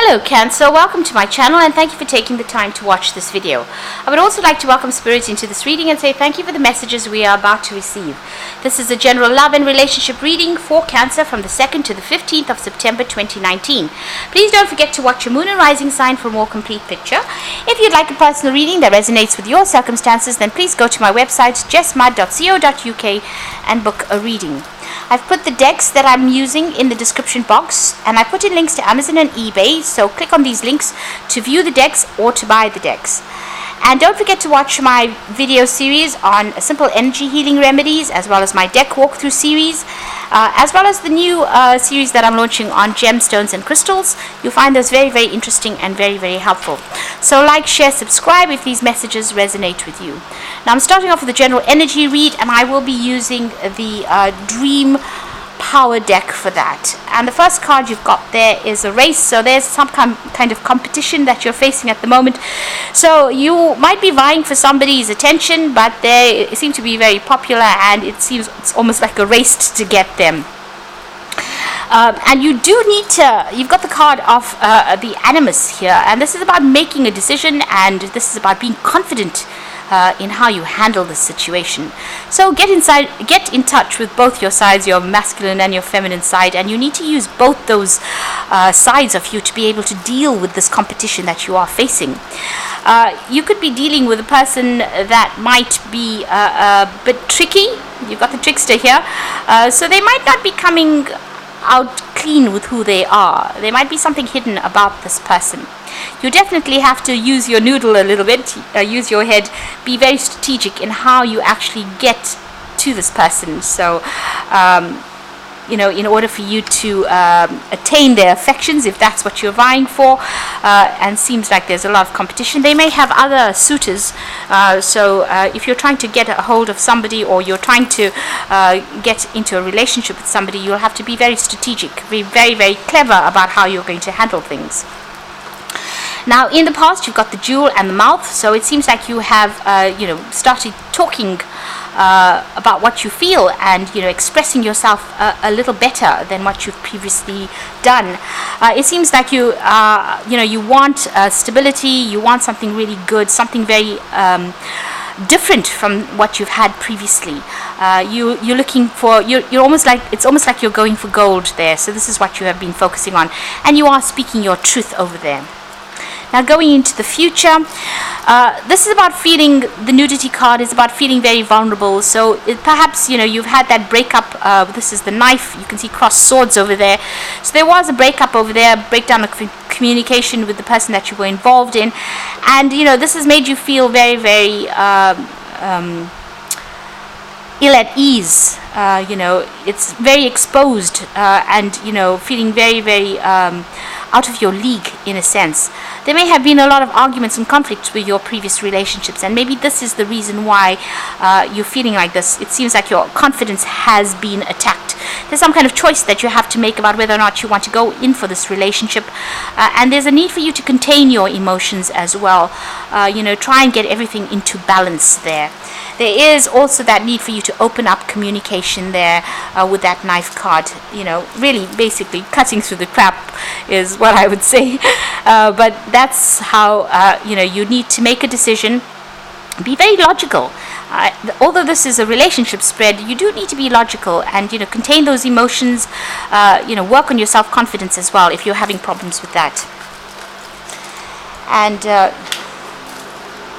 Hello Cancer, welcome to my channel and thank you for taking the time to watch this video. I would also like to welcome Spirit into this reading and say thank you for the messages we are about to receive. This is a general love and relationship reading for Cancer from the 2nd to the 15th of September 2019. Please don't forget to watch your moon and rising sign for a more complete picture. If you'd like a personal reading that resonates with your circumstances, then please go to my website jessmud.co.uk and book a reading. I've put the decks that I'm using in the description box, and I put in links to Amazon and eBay, so click on these links to view the decks or to buy the decks. And don't forget to watch my video series on simple energy healing remedies, as well as my deck walkthrough series, as well as the new series that I'm launching on gemstones and crystals. You'll find those very, very interesting and very, very helpful. So like, share, subscribe if these messages resonate with you. Now I'm starting off with a general energy read, and I will be using the Dream Power deck for that. And the first card you've got there is a race, so there's some kind of competition that you're facing at the moment. So you might be vying for somebody's attention, but they seem to be very popular, and it seems it's almost like a race to get them. And you do need to, you've got the card of the Animus here, and this is about making a decision, and this is about being confident in how you handle this situation. So get in touch with both your sides, your masculine and your feminine side, and you need to use both those sides of you to be able to deal with this competition that you are facing. You could be dealing with a person that might be a bit tricky. You've got the trickster here, so they might not be coming out clean with who they are. There might be something hidden about this person. You definitely have to use your noodle a little bit, use your head, be very strategic in how you actually get to this person. So you know, in order for you to attain their affections, if that's what you're vying for, and seems like there's a lot of competition. They may have other suitors, so if you're trying to get a hold of somebody, or you're trying to get into a relationship with somebody, you'll have to be very strategic, be very, very clever about how you're going to handle things. Now, in the past, you've got the Jewel and the Mouth, so it seems like you have, started talking about what you feel, and expressing yourself a little better than what you've previously done. It seems like you want stability, you want something really good, something very different from what you've had previously. You're looking for, you're almost like, it's almost like you're going for gold there. So this is what you have been focusing on, and you are speaking your truth over there. Now, going into the future, this is about feeling, the nudity card is about feeling very vulnerable. So perhaps, you've had that breakup. This is the knife. You can see crossed swords over there. So there was a breakup over there, breakdown of communication with the person that you were involved in. And, this has made you feel very, very ill at ease. It's very exposed, and, feeling very, very out of your league, in a sense. There may have been a lot of arguments and conflicts with your previous relationships, and maybe this is the reason why you're feeling like this. It seems like your confidence has been attacked. There's some kind of choice that you have to make about whether or not you want to go in for this relationship, and there's a need for you to contain your emotions as well. Try and get everything into balance there. There is also that need for you to open up communication there with that knife card. Really basically cutting through the crap is what I would say. But that's how, you need to make a decision. Be very logical. Although this is a relationship spread, you do need to be logical and, contain those emotions. Work on your self-confidence as well if you're having problems with that. And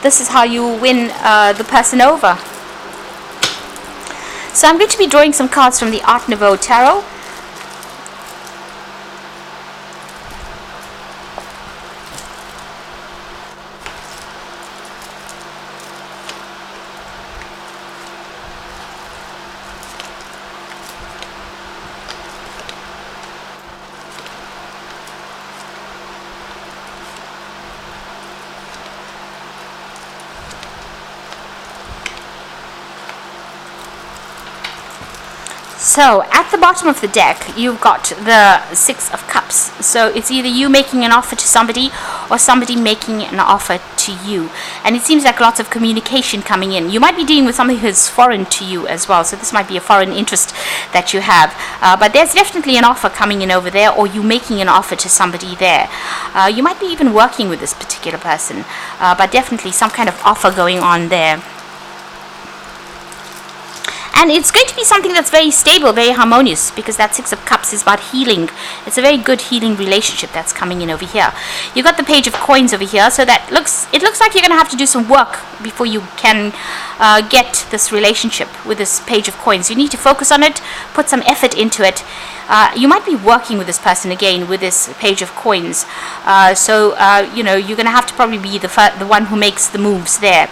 this is how you win the person over. So I'm going to be drawing some cards from the Nouveau Tarot. So at the bottom of the deck, you've got the Six of Cups. So it's either you making an offer to somebody, or somebody making an offer to you. And it seems like lots of communication coming in. You might be dealing with something who's foreign to you as well, so this might be a foreign interest that you have. But there's definitely an offer coming in over there, or you making an offer to somebody there. You might be even working with this particular person, but definitely some kind of offer going on there. And it's going to be something that's very stable, very harmonious, because that Six of Cups is about healing. It's a very good healing relationship that's coming in over here. You've got the Page of Coins over here, so it looks like you're going to have to do some work before you can get this relationship with this Page of Coins. You need to focus on it, put some effort into it. You might be working with this person again with this Page of Coins. You know, you're going to have to probably be the one who makes the moves there.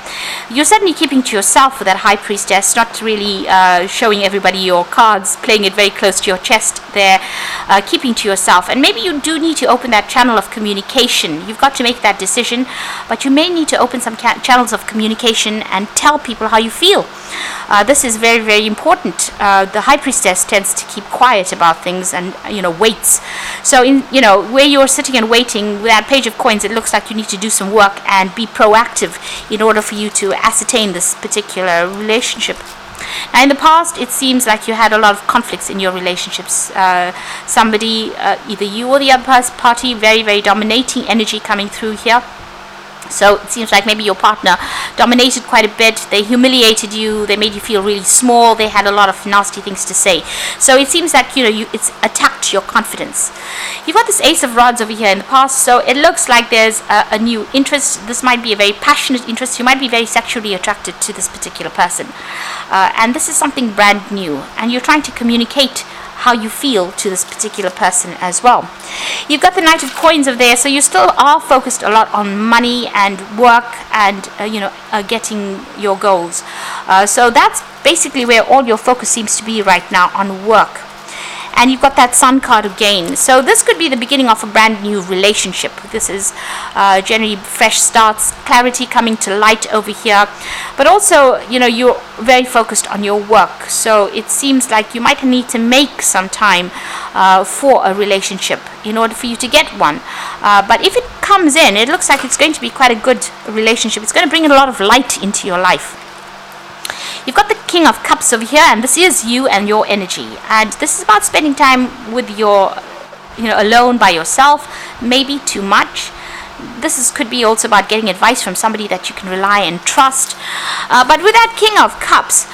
You're certainly keeping to yourself with that High Priestess, not really showing everybody your cards, playing it very close to your chest there, keeping to yourself. And maybe you do need to open that channel of communication. You've got to make that decision, but you may need to open some channels of communication and tell people how you feel. This is very, very important. The High Priestess tends to keep quiet about things and, you know, waits. So, where you're sitting and waiting with that Page of Coins, it looks like you need to do some work and be proactive in order for you to ascertain this particular relationship. Now, in the past, it seems like you had a lot of conflicts in your relationships. Somebody, either you or the other party, very, very dominating energy coming through here. So it seems like maybe your partner dominated quite a bit. They humiliated you. They made you feel really small. They had a lot of nasty things to say. So it seems like, it's attacked your confidence. You've got this Ace of Rods over here in the past. So it looks like there's a new interest. This might be a very passionate interest. You might be very sexually attracted to this particular person. And this is something brand new. And you're trying to communicate how you feel to this particular person as well. You've got the Knight of Coins over there, so you still are focused a lot on money and work and getting your goals. So that's basically where all your focus seems to be right now, on work. And you've got that Sun card again. So this could be the beginning of a brand new relationship. This is generally fresh starts, clarity coming to light over here. But also, you're very focused on your work. So it seems like you might need to make some time for a relationship in order for you to get one. But if it comes in, it looks like it's going to be quite a good relationship. It's going to bring a lot of light into your life. You've got the King of Cups over here, and this is you and your energy. And this is about spending time with alone by yourself, maybe too much. This could be also about getting advice from somebody that you can rely and trust. But with that King of Cups,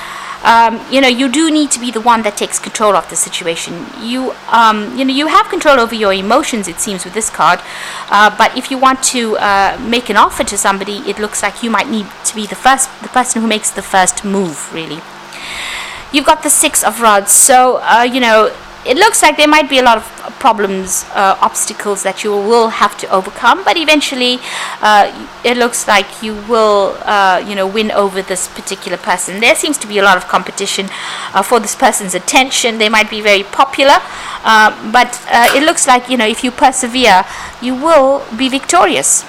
you do need to be the one that takes control of the situation. You have control over your emotions, it seems, with this card. But if you want to make an offer to somebody, it looks like you might need to be the person who makes the first move, really. You've got the Six of Rods. So, it looks like there might be a lot of problems, obstacles that you will have to overcome, but eventually it looks like you will win over this particular person. There seems to be a lot of competition for this person's attention. They might be very popular, but it looks like if you persevere, you will be victorious.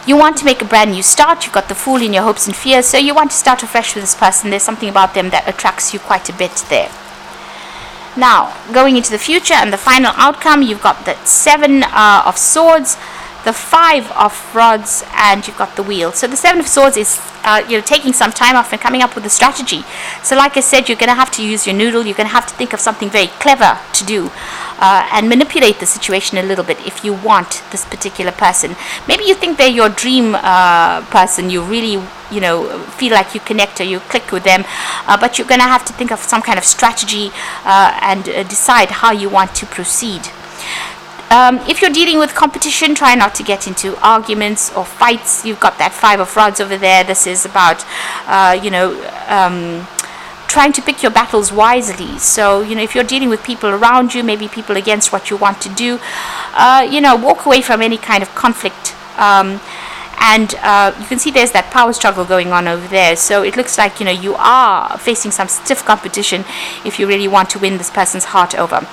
You want to make a brand new start. You've got the Fool in your hopes and fears, so you want to start afresh with this person. There's something about them that attracts you quite a bit there. Now, going into the future and the final outcome, you've got the Seven of Swords, the Five of Rods, and you've got the Wheel. So the Seven of Swords is taking some time off and coming up with a strategy. So like I said, you're going to have to use your noodle. You're going to have to think of something very clever to do and manipulate the situation a little bit if you want this particular person. Maybe you think they're your dream person. You really feel like you connect or you click with them, but you're going to have to think of some kind of strategy and decide how you want to proceed. If you're dealing with competition, try not to get into arguments or fights. You've got that Five of Rods over there. This is about trying to pick your battles wisely. So if you're dealing with people around you, maybe people against what you want to do, walk away from any kind of conflict. And you can see there's that power struggle going on over there. So it looks like you are facing some stiff competition if you really want to win this person's heart over.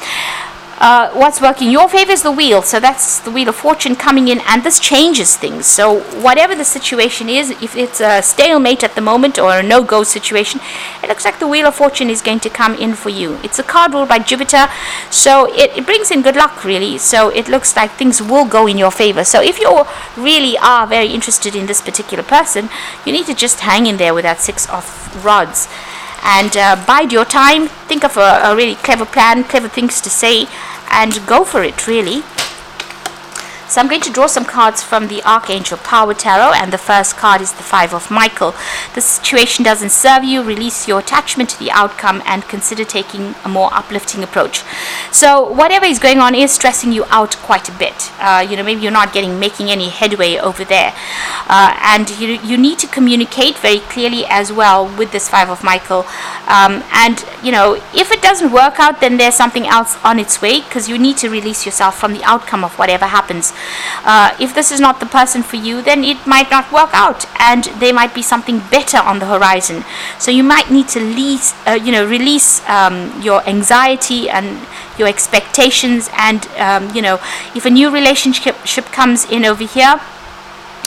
what's working in your favor is the wheel. So that's the Wheel of Fortune coming in, and this changes things. So whatever the situation is, if it's a stalemate at the moment or a no-go situation, it looks like the Wheel of Fortune is going to come in for you. It's a card ruled by Jupiter, so it brings in good luck, really. So it looks like things will go in your favor. So if you really are very interested in this particular person, you need to just hang in there with that Six of Rods. And bide your time, think of a really clever plan, clever things to say, and go for it, really. So I'm going to draw some cards from the Archangel Power Tarot, and the first card is the Five of Michael. The situation doesn't serve you. Release your attachment to the outcome and consider taking a more uplifting approach. So whatever is going on is stressing you out quite a bit. Maybe you're not making any headway over there. And you need to communicate very clearly as well with this Five of Michael. If it doesn't work out, then there's something else on its way, because you need to release yourself from the outcome of whatever happens. If this is not the person for you, then it might not work out, and there might be something better on the horizon. So you might need to release your anxiety and your expectations, and if a new relationship comes in over here,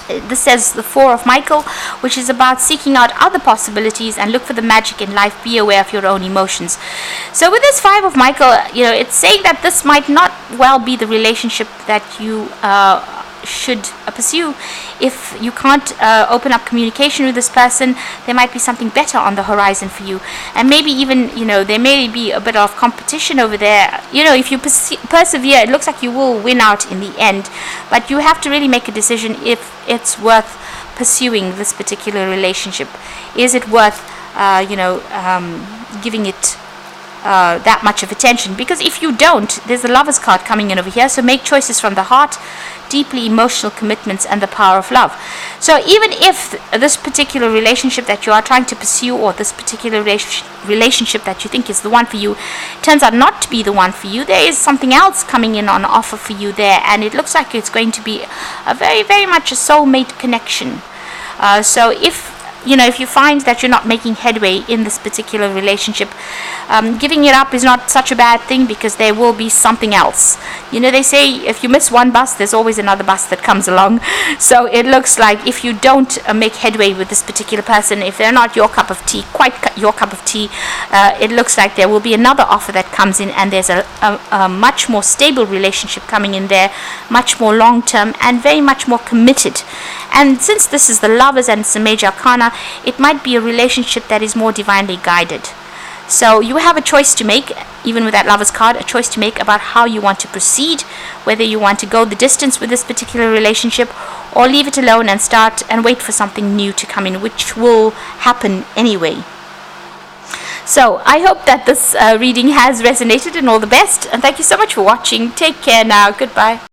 this says the Four of Michael, which is about seeking out other possibilities and look for the magic in life. Be aware of your own emotions. So with this Five of Michael, it's saying that this might not well be the relationship that you should pursue. If you can't open up communication with this person, there might be something better on the horizon for you, and maybe even there may be a bit of competition over there. If you persevere, it looks like you will win out in the end, but you have to really make a decision if it's worth pursuing this particular relationship. Is it worth giving it that much of attention? Because if you don't, there's the Lover's card coming in over here. So make choices from the heart, deeply emotional commitments, and the power of love. So even if this particular relationship that you are trying to pursue, or this particular relationship that you think is the one for you, turns out not to be the one for you, there is something else coming in on offer for you there, and it looks like it's going to be a very, very much a soulmate connection. So if you find that you're not making headway in this particular relationship, giving it up is not such a bad thing, because there will be something else. They say if you miss one bus, there's always another bus that comes along. So it looks like if you don't make headway with this particular person, if they're not your cup of tea, it looks like there will be another offer that comes in, and there's a much more stable relationship coming in there, much more long-term and very much more committed. And since this is the Lovers and it's a major arcana, it might be a relationship that is more divinely guided. So you have a choice to make, even with that Lover's card, a choice to make about how you want to proceed, whether you want to go the distance with this particular relationship, or leave it alone and start and wait for something new to come in, which will happen anyway. So I hope that this reading has resonated, and all the best, and thank you so much for watching. Take care now. Goodbye.